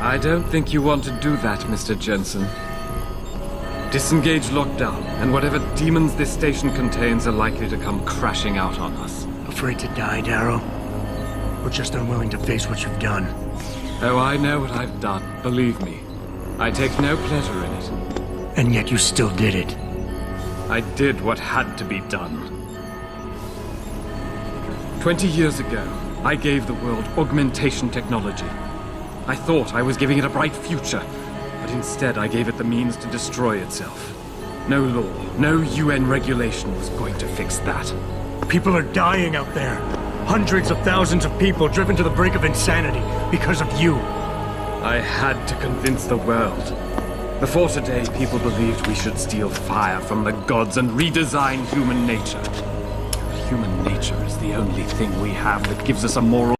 I don't think you want to do that, Mr. Jensen. Disengage lockdown, and whatever demons this station contains are likely to come crashing out on us. Afraid to die, Darrow? Or just unwilling to face what you've done? Oh, I know what I've done, believe me. I take no pleasure in it. And yet you still did it. I did what had to be done. 20 years ago, I gave the world augmentation technology. I thought I was giving it a bright future, but instead I gave it the means to destroy itself. No law, no UN regulation was going to fix that. People are dying out there. Hundreds of thousands of people driven to the brink of insanity because of you. I had to convince the world. Before today, people believed we should steal fire from the gods and redesign human nature. But human nature is the only thing we have that gives us a moral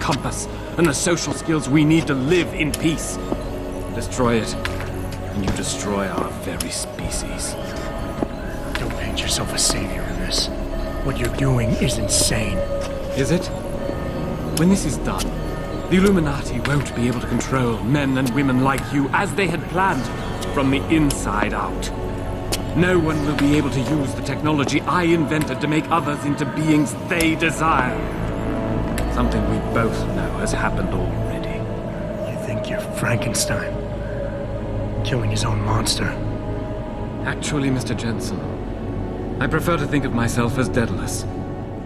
compass and the social skills we need to live in peace. Destroy it, and you destroy our very species. Don't paint yourself a savior in this. What you're doing is insane. Is it? When this is done, the Illuminati won't be able to control men and women like you as they had planned, from the inside out. No one will be able to use the technology I invented to make others into beings they desire. Something we both know has happened already. You think you're Frankenstein? Killing his own monster? Actually, Mr. Jensen, I prefer to think of myself as Daedalus,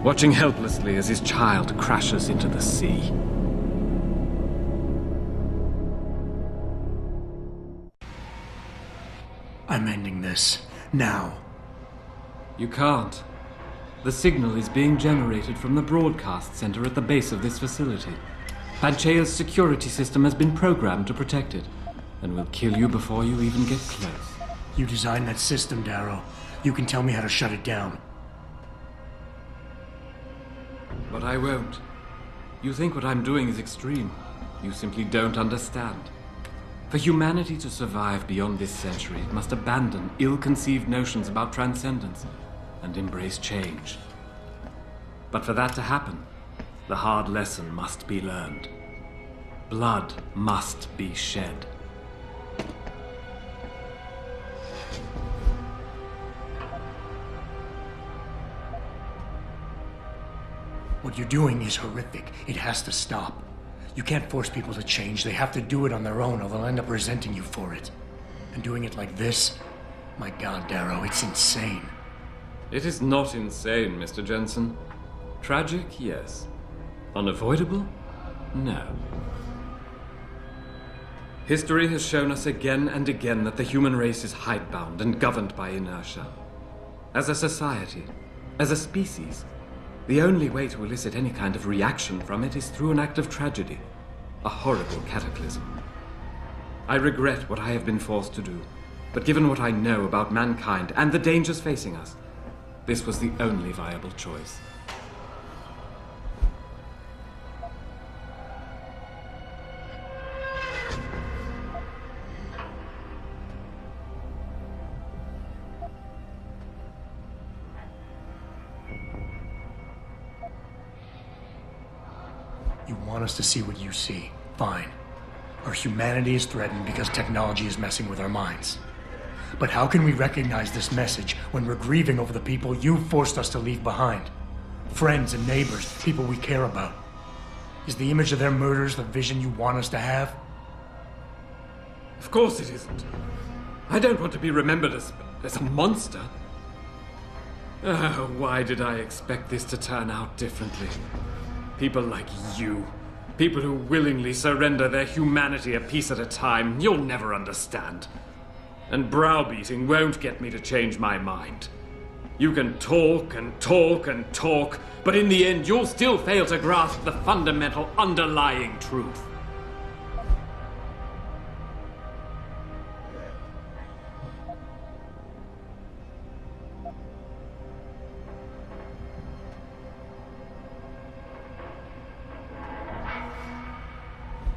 watching helplessly as his child crashes into the sea. I'm ending this. Now. You can't. The signal is being generated from the broadcast center at the base of this facility. Panchea's security system has been programmed to protect it, and will kill you before you even get close. You designed that system, Darrow. You can tell me how to shut it down. But I won't. You think what I'm doing is extreme. You simply don't understand. For humanity to survive beyond this century, it must abandon ill-conceived notions about transcendence and embrace change. But for that to happen, the hard lesson must be learned. Blood must be shed. What you're doing is horrific. It has to stop. You can't force people to change. They have to do it on their own, or they'll end up resenting you for it. And doing it like this? My God, Darrow, it's insane. It is not insane, Mr. Jensen. Tragic, yes. Unavoidable? No. History has shown us again and again that the human race is hidebound and governed by inertia. As a society, as a species, the only way to elicit any kind of reaction from it is through an act of tragedy, a horrible cataclysm. I regret what I have been forced to do, but given what I know about mankind and the dangers facing us, this was the only viable choice. You want us to see what you see. Fine. Our humanity is threatened because technology is messing with our minds. But how can we recognize this message when we're grieving over the people you forced us to leave behind? Friends and neighbors, people we care about. Is the image of their murders the vision you want us to have? Of course it isn't. I don't want to be remembered as a monster. Why did I expect this to turn out differently? People like you. People who willingly surrender their humanity a piece at a time. You'll never understand. And browbeating won't get me to change my mind. You can talk and talk and talk, but in the end you'll still fail to grasp the fundamental underlying truth.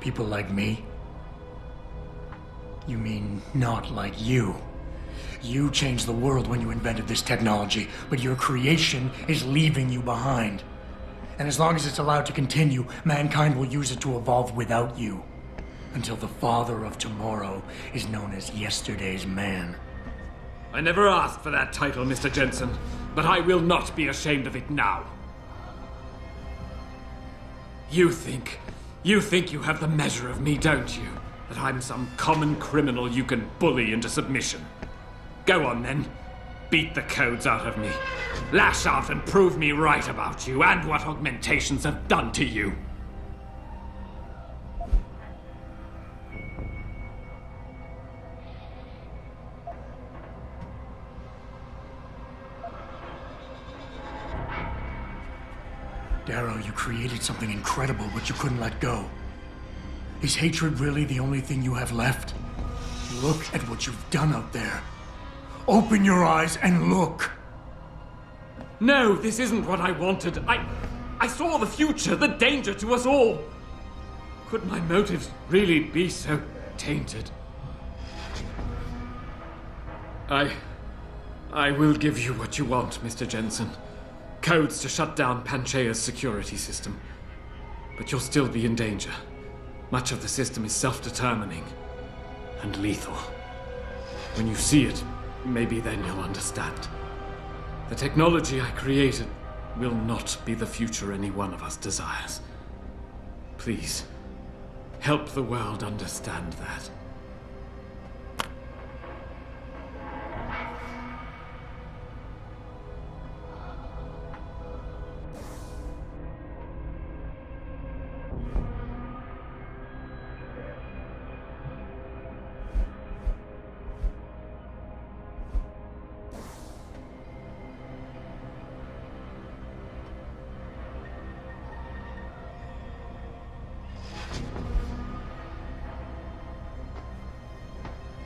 People like me? You mean not like you? You changed the world when you invented this technology, but your creation is leaving you behind. And as long as it's allowed to continue, mankind will use it to evolve without you. Until the father of tomorrow is known as yesterday's man. I never asked for that title, Mr. Jensen, but I will not be ashamed of it now. You think you have the measure of me, don't you? That I'm some common criminal you can bully into submission. Go on then. Beat the codes out of me. Lash out and prove me right about you and what augmentations have done to you. Darrow, you created something incredible, but you couldn't let go. Is hatred really the only thing you have left? Look at what you've done out there. Open your eyes and look! No, this isn't what I wanted. I saw the future, the danger to us all. Could my motives really be so tainted? I will give you what you want, Mr. Jensen. Codes to shut down Panchaea's security system. But you'll still be in danger. Much of the system is self-determining and lethal. When you see it, maybe then you'll understand. The technology I created will not be the future any one of us desires. Please, help the world understand that.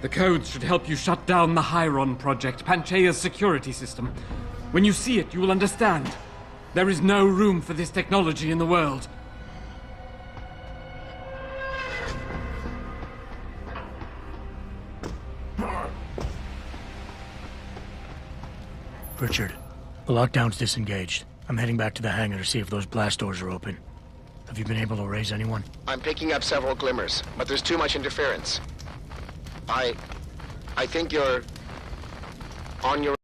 The codes should help you shut down the Hyron project, Panchaea's security system. When you see it, you will understand. There is no room for this technology in the world. Richard, the lockdown's disengaged. I'm heading back to the hangar to see if those blast doors are open. Have you been able to raise anyone? I'm picking up several glimmers, but there's too much interference. I think you're on your